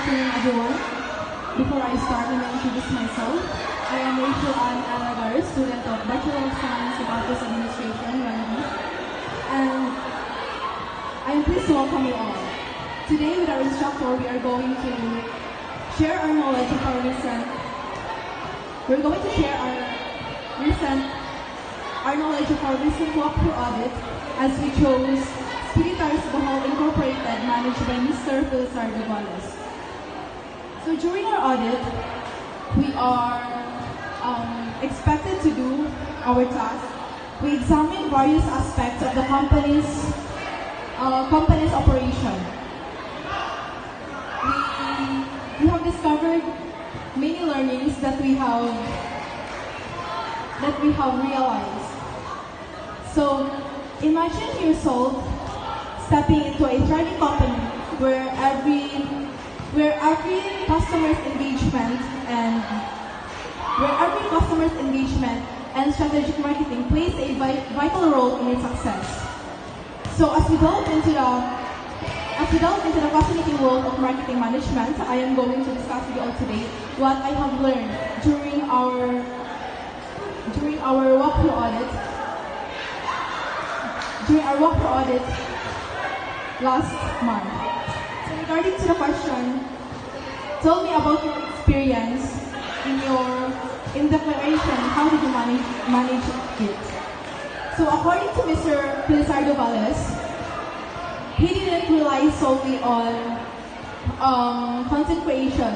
afternoon, everyone. Before I start, let me introduce myself. I am Rachel Ann Alagar, student of Bachelor of Science in Office Administration, UNB. And I am pleased to welcome you all. Today, with our instructor, we are going to share our knowledge of our recent. We're going to share our knowledge of our recent walkthrough audit as we chose Spiritaris Bohol Incorporated, managed by Mr. Felizardo Valles. So during our audit, we are expected to do our task. We examine various aspects of the company's operation. We have discovered many learnings that we have realized. So imagine yourself stepping into a trading company where every customer's engagement and strategic marketing plays a vital role in its success. So as we delve into the fascinating world of marketing management, I am going to discuss with you all today what I have learned during our walkthrough audit last month. So regarding to the question, tell me about your experience in declaration. How did you manage it? So according to Mr. Felizardo Valles, he didn't rely solely on content creation.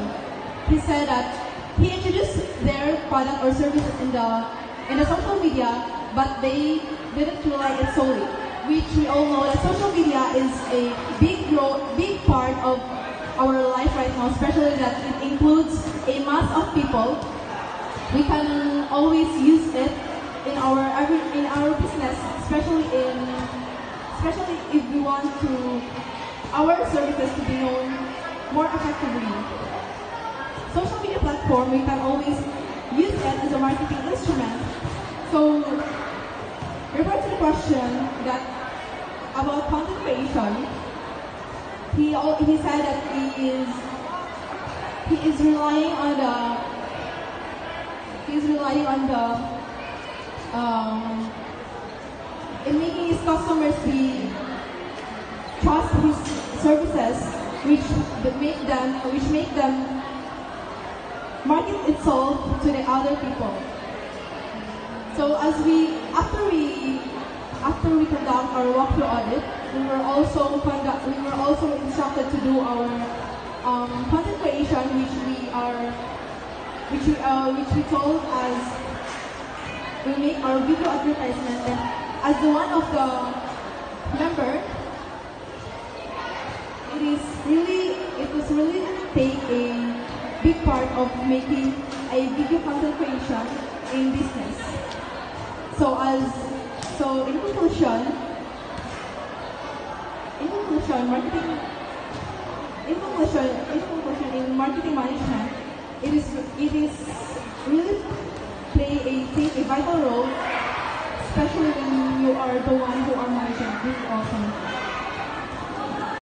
He said that he introduced their product or services in the social media, but they didn't rely it solely. Which we all know that social media is a big part of our life right now, especially that it includes a mass of people. We can always use it in our business, especially if we want our services to be known more effectively. Social media platform, we can always use it as a marketing instrument. So, referring to the question about content creation, he said that he is relying on in making his customers trust his services, which make them market itself to the other people. So after we conduct our walkthrough audit, we were also instructed to do our content creation, which we told as we make our video advertisement. And as the one of the member, it was really take a big part of making a video content creation in business. So in conclusion, in marketing management, it is really take a vital role, especially when you are the one who are managing this company.